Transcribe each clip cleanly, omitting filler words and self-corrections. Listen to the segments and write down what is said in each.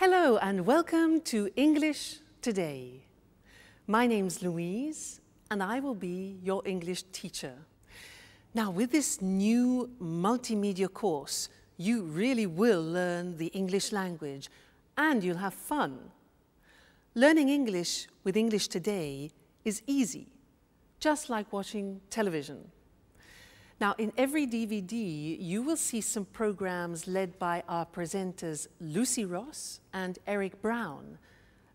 Hello and welcome to English Today. My name's Louise and I will be your English teacher. Now with this new multimedia course, you really will learn the English language and you'll have fun. Learning English with English Today is easy, just like watching television. Now, in every DVD, you will see some programs led by our presenters Lucy Ross and Eric Brown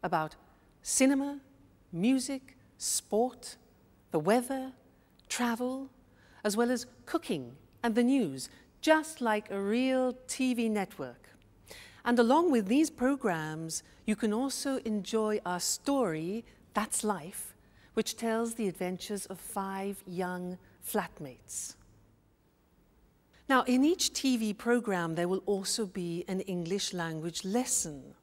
about cinema, music, sport, the weather, travel, as well as cooking and the news, just like a real TV network. And along with these programs, you can also enjoy our story, That's Life, which tells the adventures of 5 young flatmates. Now, in each TV program, there will also be an English language lesson.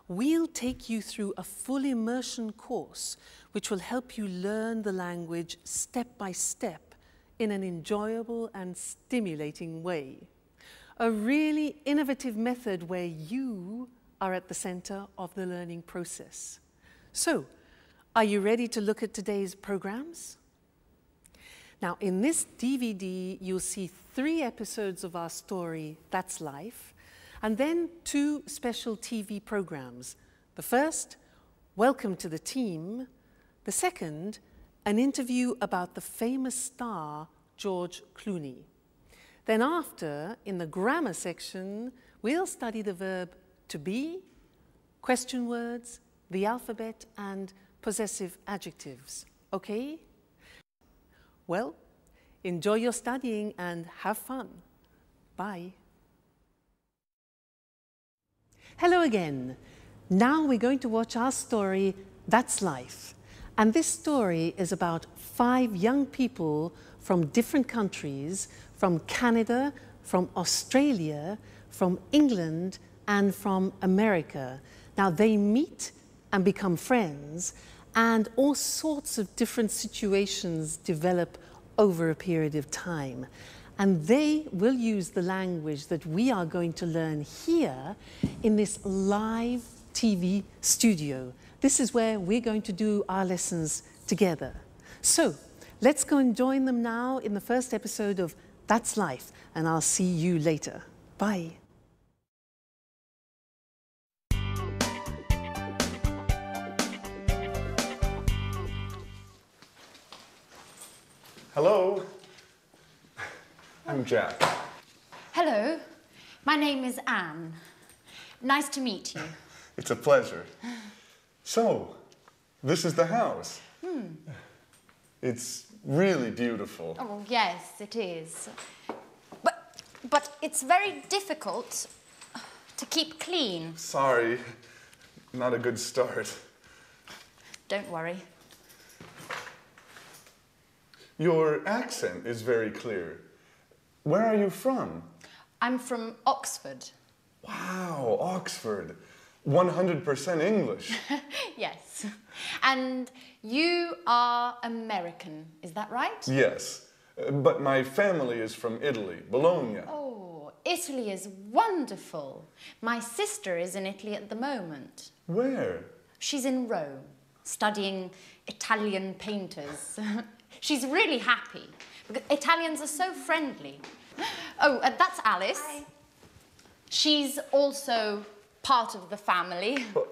We'll take you through a full immersion course, which will help you learn the language step by step in an enjoyable and stimulating way. A really innovative method where you are at the center of the learning process. So, are you ready to look at today's programs? Now, in this DVD, you'll see 3 episodes of our story, That's Life, and then 2 special TV programs. The first, Welcome to the Team. The second, an interview about the famous star, George Clooney. Then after, in the grammar section, we'll study the verb to be, question words, the alphabet, and possessive adjectives. Okay? Well, enjoy your studying and have fun. Bye. Hello again. Now we're going to watch our story, That's Life. And this story is about 5 young people from different countries, from Canada, from Australia, from England, and from America. Now they meet and become friends, and all sorts of different situations develop over a period of time. And they will use the language that we are going to learn here in this live TV studio. This is where we're going to do our lessons together. So let's go and join them now in the first episode of That's Life, and I'll see you later. Bye. Hello, I'm Jack. Hello, my name is Anne. Nice to meet you. It's a pleasure. So, this is the house. It's really beautiful. Oh, yes, it is. But it's very difficult to keep clean. Sorry, not a good start. Don't worry. Your accent is very clear. Where are you from? I'm from Oxford. Wow, Oxford. 100% English. Yes. And you are American, is that right? Yes, but my family is from Italy, Bologna. Oh, Italy is wonderful. My sister is in Italy at the moment. Where? She's in Rome, studying Italian painters. She's really happy, because Italians are so friendly. Oh, that's Alice. Hi. She's also part of the family. Well,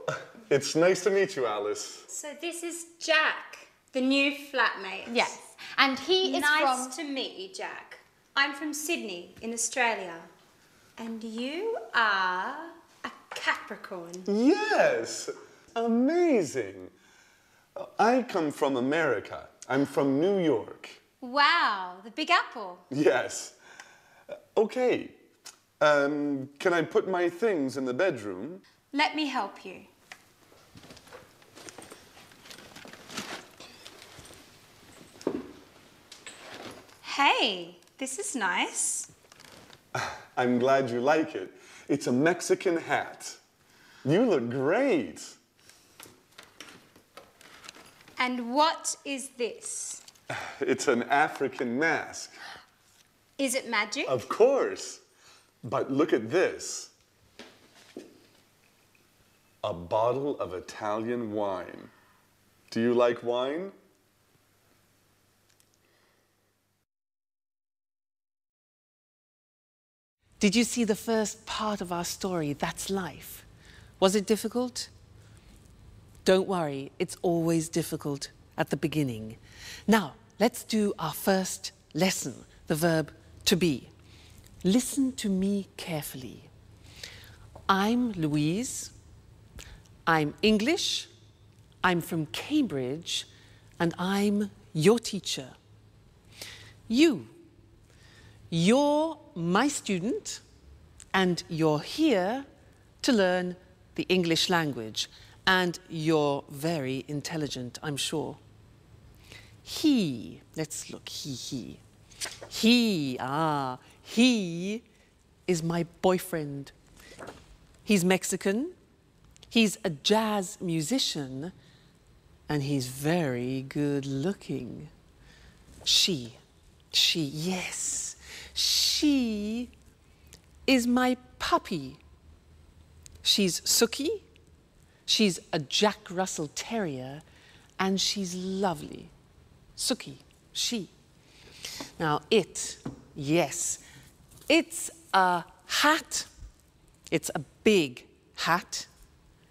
it's nice to meet you, Alice. So this is Jack, the new flatmate. Yes, and he is Nice to meet you, Jack. I'm from Sydney in Australia. And you are a Capricorn. Yes, amazing. I come from America. I'm from New York. Wow, the Big Apple. Yes. Okay. Can I put my things in the bedroom? Let me help you. Hey, this is nice. I'm glad you like it. It's a Mexican hat. You look great. And what is this? It's an African mask. Is it magic? Of course. But look at this. a bottle of Italian wine. Do you like wine? Did you see the first part of our story, That's Life? Was it difficult? Don't worry, it's always difficult at the beginning. Now, let's do our first lesson, the verb to be. Listen to me carefully. I'm Louise. I'm English. I'm from Cambridge, and I'm your teacher. You're my student, and you're here to learn the English language, and you're very intelligent, I'm sure. He, let's look, he is my boyfriend. He's Mexican, he's a jazz musician, and he's very good looking. She, yes, she is my puppy. She's Suki, she's a Jack Russell Terrier, and she's lovely. Suki, she. Now yes, it's a hat. It's a big hat.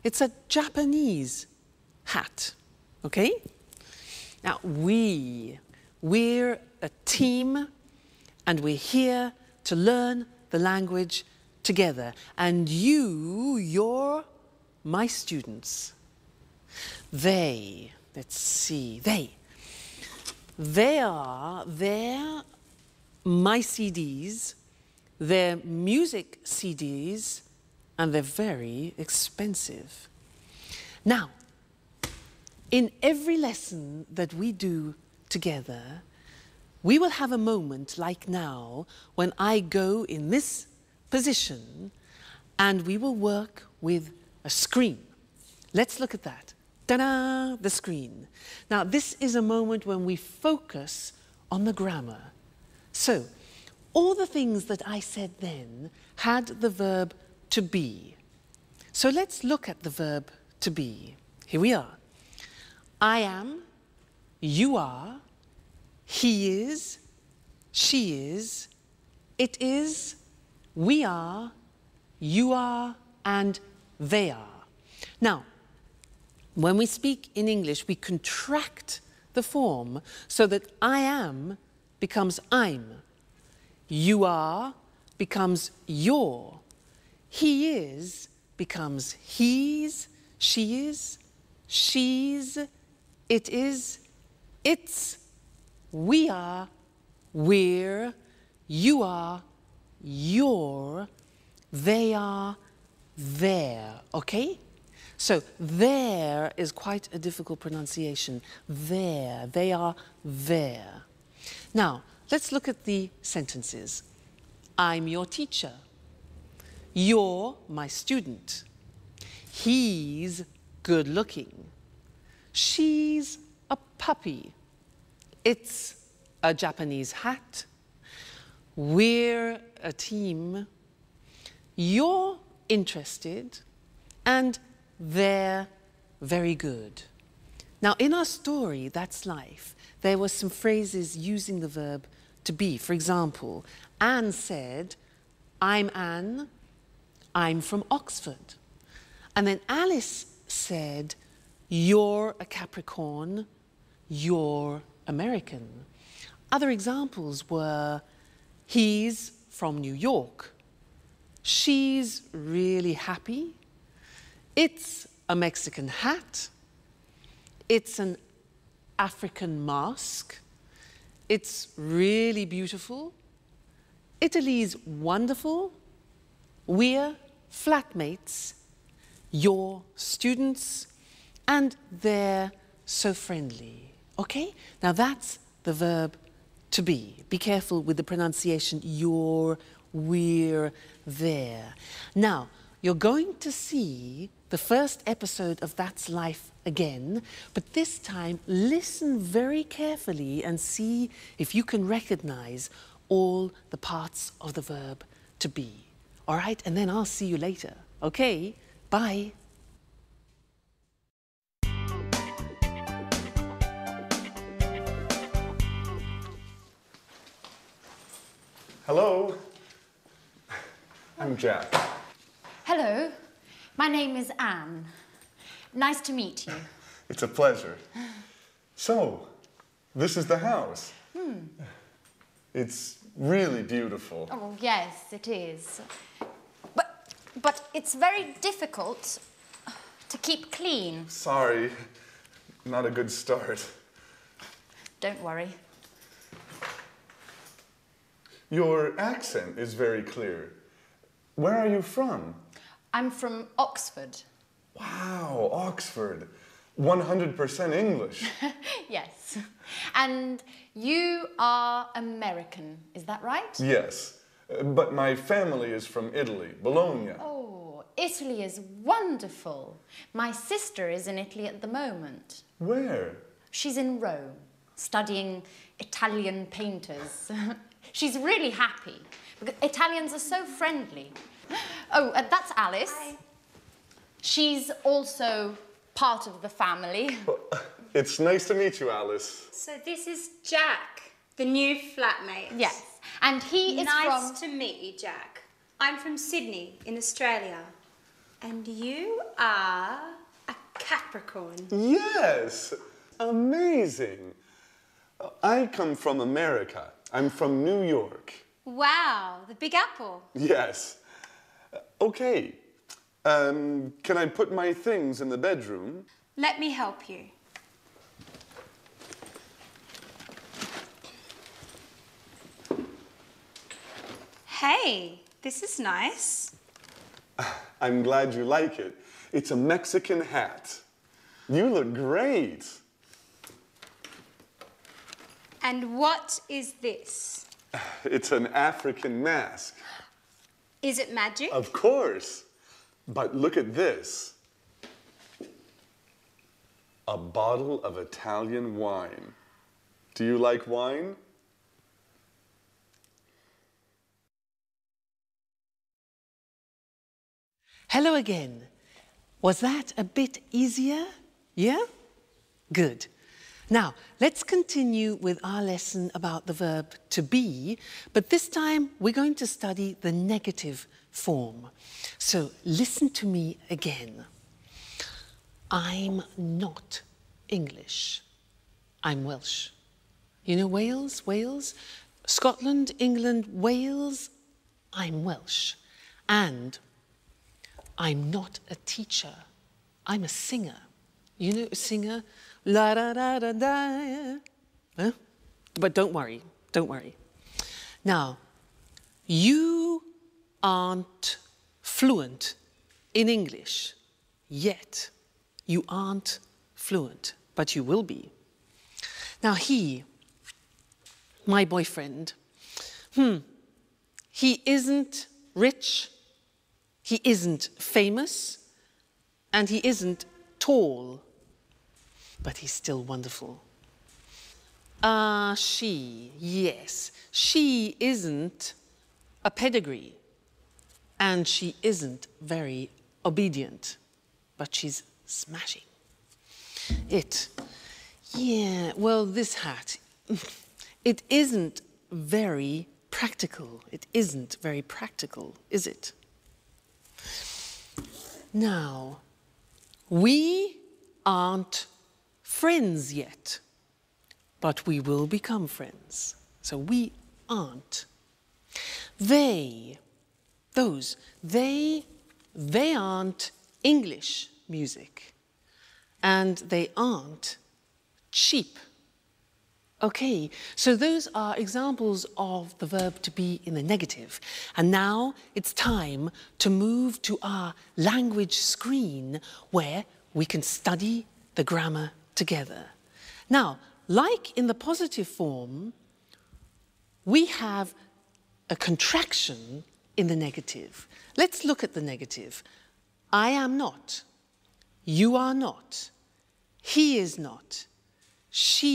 It's a Japanese hat, okay? Now we're a team, and we're here to learn the language together. And you're my students. They're my CDs, they're music CDs, and they're very expensive. Now, in every lesson that we do together, we will have a moment like now when I go in this position and we will work with a screen. Let's look at that. Ta-da! The screen. Now, this is a moment when we focus on the grammar. So, all the things that I said then had the verb to be. So let's look at the verb to be. Here we are. I am, you are, he is, she is, it is, we are, you are, and they are. Now, when we speak in English, we contract the form so that I am becomes I'm. You are becomes your. He is becomes he's, she is, she's, it is, it's, we are, we're, you are, you're, they are, they're, okay? So there is quite a difficult pronunciation. There, they are there. Now, let's look at the sentences. I'm your teacher. You're my student. He's good looking. She's a puppy. It's a Japanese hat. We're a team. You're interested, and they're very good. Now, in our story, That's Life, there were some phrases using the verb to be. For example, Anne said, I'm Anne, I'm from Oxford. And then Alice said, you're a Capricorn, you're American. Other examples were, he's from New York, she's really happy, it's a Mexican hat, it's an African mask, it's really beautiful, Italy's wonderful, we're flatmates, you're students, and they're so friendly. Okay? Now that's the verb to be. Be careful with the pronunciation, you're, we're, there. Now, you're going to see the first episode of That's Life again, but this time listen very carefully and see if you can recognize all the parts of the verb to be. All right? And then I'll see you later. Okay? Bye. Hello. I'm Jack. Hello, my name is Anne. Nice to meet you. It's a pleasure. So, this is the house. It's really beautiful. Oh, yes, it is. But it's very difficult to keep clean. Sorry, not a good start. Don't worry. Your accent is very clear. Where are you from? I'm from Oxford. Wow, Oxford. 100% English. Yes. And you are American, is that right? Yes, but my family is from Italy, Bologna. Oh, Italy is wonderful. My sister is in Italy at the moment. Where? She's in Rome, studying Italian painters. She's really happy, because Italians are so friendly. Oh, that's Alice. Hi. She's also part of the family. It's nice to meet you, Alice. So this is Jack, the new flatmate. Yes, and he is Nice to meet you, Jack. I'm from Sydney in Australia. And you are a Capricorn. Yes, amazing. I come from America. I'm from New York. Wow, the Big Apple. Yes. Okay. Can I put my things in the bedroom? Let me help you. Hey, this is nice. I'm glad you like it. It's a Mexican hat. You look great. And what is this? It's an African mask. Is it magic? Of course. But look at this. A bottle of Italian wine. Do you like wine? Hello again. Was that a bit easier? Yeah? Good. Now, let's continue with our lesson about the verb to be, but this time we're going to study the negative form. So listen to me again. I'm not English. I'm Welsh. You know Wales? Wales? Scotland, England, Wales? I'm Welsh. And I'm not a teacher. I'm a singer. You know a singer? La da da da da. Huh? But don't worry, don't worry. Now, you aren't fluent in English yet. You aren't fluent, but you will be. Now he, my boyfriend, he isn't rich, he isn't famous, and he isn't tall, but he's still wonderful. She, yes, she isn't a pedigree, and she isn't very obedient, but she's smashing. It, yeah, well, this hat, it isn't very practical. It isn't very practical, is it? Now, we aren't friends yet, but we will become friends. So we aren't. They, those, they aren't English music, and they aren't cheap. Okay, so those are examples of the verb to be in the negative. And now it's time to move to our language screen where we can study the grammar together. Now, like in the positive form, we have a contraction in the negative. Let's look at the negative. I am not. You are not. He is not. She